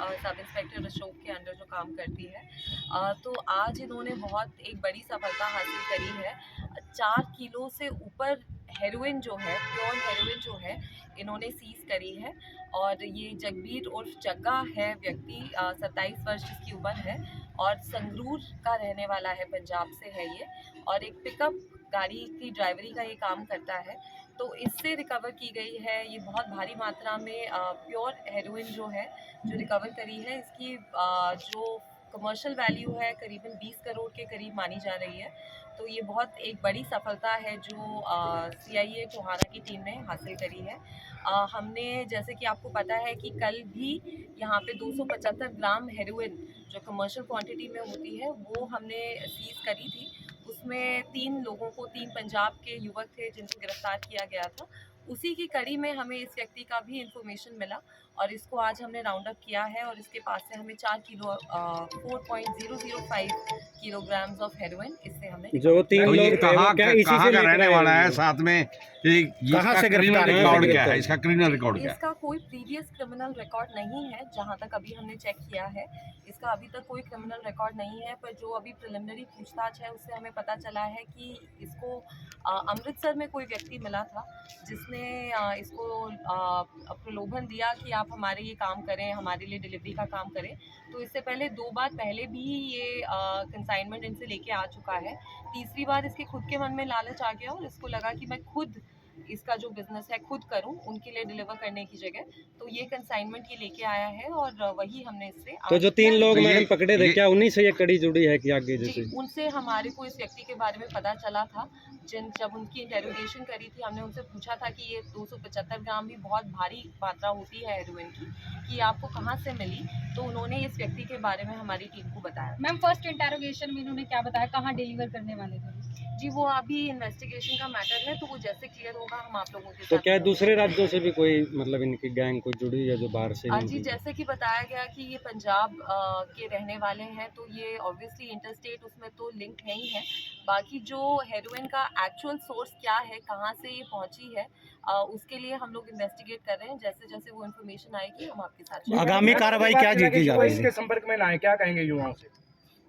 Sub inspector Ashok के under जो काम करती है। तो आज इन्होंने बहुत एक बड़ी सफलता हासिल करी है। 4 किलो से ऊपर हेरोइन जो है, प्योर हेरोइन जो है, इन्होंने सीज करी है। और ये जगबीर उर्फ जग्गा है व्यक्ति, 27 वर्ष इसकी उम्र है और संगरूर का रहने वाला है, पंजाब से है ये। और एक पिकअप गाड़ी की ड्राइवरी का ये काम करता है। तो इससे रिकवर की गई है ये बहुत भारी मात्रा में प्योर हेरोइन जो है, जो रिकवर करी है। इसकी जो कमर्शियल वैल्यू है करीबन 20 करोड़ के करीब मानी जा रही है। तो ये बहुत एक बड़ी सफलता है जो CIA टोहाना की टीम ने हासिल करी है। हमने, जैसे कि आपको पता है कि कल भी यहाँ पे 275 ग्राम हेरोइन जो कमर्शियल क्वांटिटी में होती है वो हमने सीज करी थी। उसमें 3 लोगों को, 3 पंजाब के युवक थे जिनको गिरफ्तार किया गया था। उसी की कड़ी में हमें इस व्यक्ति का भी इंफॉर्मेशन मिला और इसको आज हमने राउंड अप किया है और इसके पास से हमें 4 किलो 4.005 किलोग्राम्स ऑफ हेरोइन इससे हमने जो 3 तो ये लोग कहाँ का रहने वाला है, है साथ में कहाँ से क्रिमिनल रिकॉर्ड क्या है, इसका क्रिमिनल रिकॉर्ड क्या है? इसका कोई प्रीवियस क्रिमिनल रिकॉर्ड नहीं है, जहाँ तक अभी हमने चेक किया है। इसका अभी तक कोई क्रिमिनल रिकॉर्ड नहीं है, पर जो अभी प्रिलिमिनरी पूछताछ है उससे हमें पता चला है कि इसको अमृतसर में कोई व्यक्ति मिला था जिसने इसको प्रलोभन दिया कि आप हमारे ये काम करें, हमारे लिए डिलीवरी का काम करें। तो इससे पहले 2 बार पहले भी ये कंसाइनमेंट इनसे लेके आ चुका है। तीसरी बार इसके खुद के मन में लालच आ गया और इसको लगा कि मैं खुद इसका जो बिजनेस है खुद करूं, उनके लिए डिलीवर करने की जगह। तो ये कंसाइनमेंट ये लेके आया है और वही हमने इससे तो जो 3 लोग तो मैडम पकड़े थे, क्या उन्हीं से ये कड़ी जुड़ी है कि आगे जी, जैसे? उनसे हमारे को इस व्यक्ति के बारे में पता चला था। जब उनकी इंटेरोगेशन करी थी, हमने उनसे पूछा था कि ये 275 ग्राम भी बहुत भारी मात्रा होती है हेरोइन की, कि आपको कहाँ से मिली। तो उन्होंने इस व्यक्ति के बारे में हमारी टीम को बताया। मैम, फर्स्ट इंटेरोगेशन में इन्होंने क्या बताया, कहाँ डिलीवर करने वाले थे? जी, वो अभी इन्वेस्टिगेशन का मैटर है, तो वो जैसे क्लियर होगा हम आप लोगों के तो साथ। क्या दूसरे राज्यों से भी कोई मतलब इनकी गैंग कोई जुड़ी है जो बाहर से जी, जैसे कि बताया गया कि ये पंजाब के रहने वाले हैं, तो ये ऑब्वियसली इंटरस्टेट उसमें तो लिंक है ही है। बाकी जो हेरोइन का एक्चुअल सोर्स क्या है, कहाँ से ये पहुंची है, उसके लिए हम लोग इन्वेस्टिगेट कर रहे हैं। जैसे जैसे वो इन्फॉर्मेशन आएगी हम आपके साथ शेयर आगामी कार्रवाई क्या की जा रही है? इसके संपर्क में लाएं, क्या कहेंगे युवाओं से?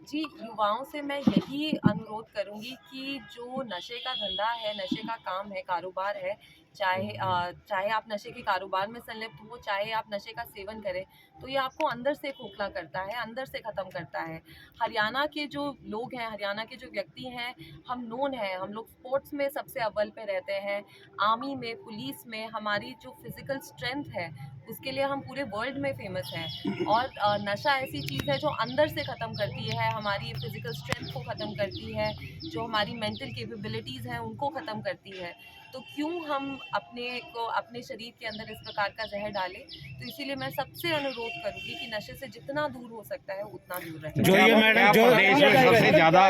जी, युवाओं से मैं यही अनुरोध करूंगी कि जो नशे का धंधा है, नशे का काम है, कारोबार है, चाहे आप नशे के कारोबार में संलिप्त हो, चाहे आप नशे का सेवन करें, तो ये आपको अंदर से खोखला करता है, अंदर से ख़त्म करता है। हरियाणा के जो लोग हैं, हरियाणा के जो व्यक्ति हैं, हम नोन हैं, हम लोग स्पोर्ट्स में सबसे अव्वल पे रहते हैं, आर्मी में, पुलिस में हमारी जो फिज़िकल स्ट्रेंथ है उसके लिए हम पूरे वर्ल्ड में फेमस हैं। और नशा ऐसी चीज़ है जो अंदर से ख़त्म करती है, हमारी फिज़िकल स्ट्रेंथ को ख़त्म करती है, जो हमारी मेंटल कैपेबिलिटीज़ हैं उनको ख़त्म करती है। तो क्यों हम अपने शरीर के अंदर इस प्रकार का जहर डालें? तो इसीलिए मैं सबसे अनुरोध करूँगी कि नशे से जितना दूर हो सकता है उतना दूर रहें। जो ये मैडम जो प्रदेश में सबसे ज्यादा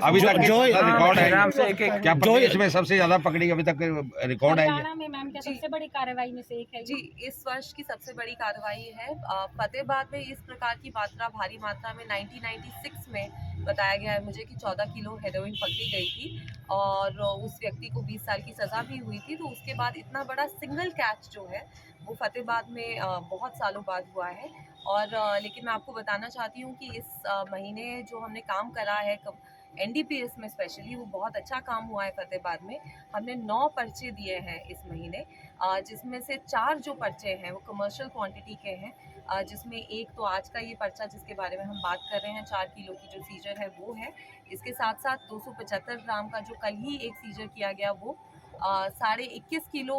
अभी तक जो रिकॉर्ड है, क्या प्रदेश में सबसे ज्यादा पकड़ी अभी तक रिकॉर्ड है? हरियाणा में मैम क्या सबसे बड़ी कार्रवाई में से एक है? जी, इस वर्ष की सबसे बड़ी कार्रवाई है। फतेहाबाद में इस प्रकार की मात्रा, भारी मात्रा में 1996 में बताया गया है मुझे कि 14 किलो हेरोइन पकड़ी गई थी और उस व्यक्ति को 20 साल की सज़ा भी हुई थी। तो उसके बाद इतना बड़ा सिंगल कैच जो है वो फतेहाबाद में बहुत सालों बाद हुआ है। और लेकिन मैं आपको बताना चाहती हूँ कि इस महीने जो हमने काम करा है NDPS में स्पेशली, वो बहुत अच्छा काम हुआ है फतेहाबाद में। हमने 9 पर्चे दिए हैं इस महीने, जिसमें से 4 जो पर्चे हैं वो कमर्शियल क्वांटिटी के हैं, जिसमें एक तो आज का ये पर्चा जिसके बारे में हम बात कर रहे हैं, 4 किलो की जो सीजर है वो है। इसके साथ साथ 275 ग्राम का जो कल ही एक सीजर किया गया वो 21.5 किलो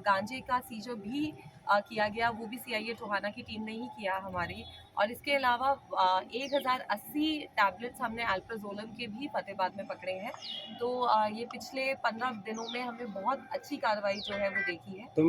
गांजे का सीजर भी किया गया, वो भी CIA टोहाना की टीम ने ही किया हमारी। और इसके अलावा 1080 टैबलेट्स हमने अल्प्राजोलम के भी फतेहाबाद में पकड़े हैं। तो ये पिछले 15 दिनों में हमने बहुत अच्छी कार्रवाई जो है वो देखी है। तो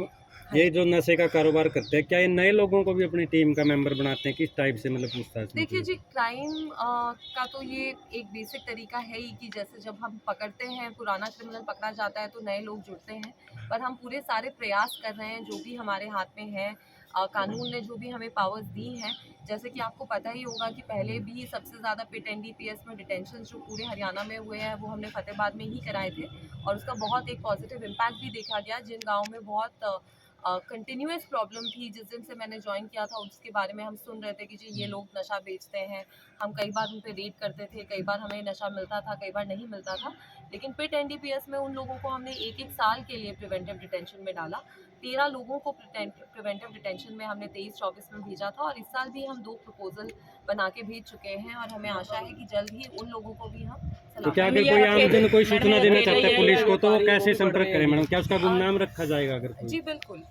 ये जो नशे का कारोबार करते हैं, क्या ये नए लोगों को भी अपनी टीम का मेंबर बनाते हैं? किस टाइप से मतलब पूछताछ? देखिए जी, क्राइम का तो ये एक बेसिक तरीका है ही कि जैसे जब हम पकड़ते हैं, पुराना क्रिमिनल पकड़ा जाता है तो नए लोग जुड़ते हैं। पर हम पूरे सारे प्रयास कर रहे हैं जो भी हमारे हाथ में है, कानून ने जो भी हमें पावर्स दी हैं। जैसे कि आपको पता ही होगा कि पहले भी सबसे ज़्यादा पिट NDPS में डिटेंशन जो पूरे हरियाणा में हुए हैं वो हमने फतेहाबाद में ही कराए थे और उसका बहुत एक पॉजिटिव इम्पैक्ट भी देखा गया। जिन गाँव में बहुत कंटिन्यूस प्रॉब्लम थी। जिस दिन से मैंने ज्वाइन किया था उसके बारे में हम सुन रहे थे कि जी ये लोग नशा बेचते हैं। हम कई बार उन पे रेड करते थे, कई बार हमें नशा मिलता था, कई बार नहीं मिलता था। लेकिन पिट एनडीपीएस में उन लोगों को हमने एक साल के लिए प्रिवेंटिव डिटेंशन में डाला। 13 लोगों को प्रिवेंटिव डिटेंशन में हमने 23-24 में भेजा था, और इस साल भी हम 2 प्रपोजल बना के भेज चुके हैं, और हमें आशा है कि जल्द ही उन लोगों को भी हम तो क्या अगर कोई आमजन कोई सूचना देना चाहता है पुलिस को तो वो कैसे संपर्क करें मैडम? क्या उसका गुमनाम रखा जाएगा अगर कोई? जी बिल्कुल।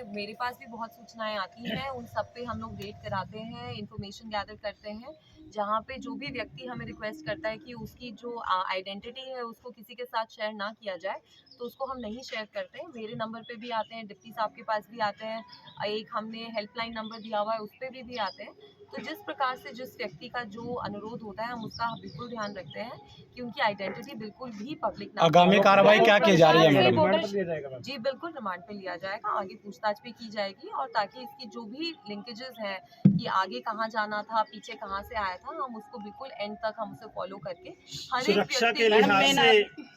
मेरे पास भी बहुत सूचनाएं आती हैं, उन सब पे हम लोग रेड कराते हैं, इंफॉर्मेशन गैदर करते हैं। जहाँ पे जो भी व्यक्ति हमें रिक्वेस्ट करता है कि उसकी जो आइडेंटिटी है उसको किसी के साथ शेयर ना किया जाए, तो उसको हम नहीं शेयर करते हैं। मेरे नंबर पे भी आते हैं, डिप्टी साहब के पास भी आते हैं, एक हमने हेल्पलाइन नंबर दिया हुआ है उस पर भी आते हैं। तो जिस प्रकार से जिस व्यक्ति का जो अनुरोध होता है हम उसका बिल्कुल ध्यान रखते हैं कि उनकी आइडेंटिटी बिल्कुल भी पब्लिक ना। आगामी कार्रवाई क्या की जा रही है मैडम? रिमांड पर लिया जाएगा मैम? जी बिल्कुल, रिमांड पे लिया जाएगा, आगे पूछताछ भी की जाएगी, और ताकि इसकी जो भी लिंकेजेस हैं कि आगे कहाँ जाना था, पीछे कहाँ से आया था, हम उसको बिल्कुल एंड तक हम उसे फॉलो करके हर एक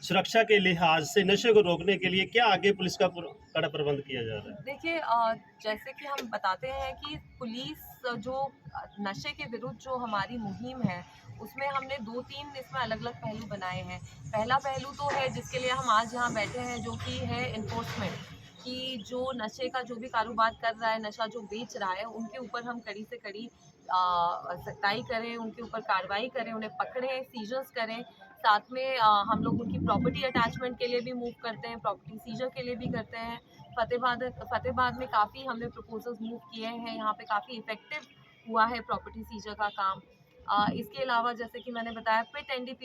सुरक्षा के लिहाज से नशे को रोकने के लिए क्या आगे पुलिस का कड़ा प्रबंध किया जा रहा है? देखिए, जैसे कि हम बताते हैं कि पुलिस जो नशे के विरुद्ध जो हमारी मुहिम है उसमें हमने 2-3 इसमें अलग अलग पहलू बनाए हैं। पहला पहलू तो है जिसके लिए हम आज यहाँ बैठे हैं, जो कि है इन्फोर्समेंट, कि जो नशे का जो भी कारोबार कर रहा है, नशा जो बेच रहा है, उनके ऊपर हम कड़ी से कड़ी सख्ताई करें, उनके ऊपर कार्रवाई करें, उन्हें पकड़ें, सीजर्स करें। साथ में हम लोग उनकी प्रॉपर्टी अटैचमेंट के लिए भी मूव करते हैं, प्रॉपर्टी सीजर के लिए भी करते हैं। फतेहाबाद में काफ़ी हमने प्रपोजल्स मूव किए हैं, यहाँ पे काफ़ी इफेक्टिव हुआ है प्रॉपर्टी सीजर का काम। इसके अलावा जैसे कि मैंने बताया, पिट एनडीपीएस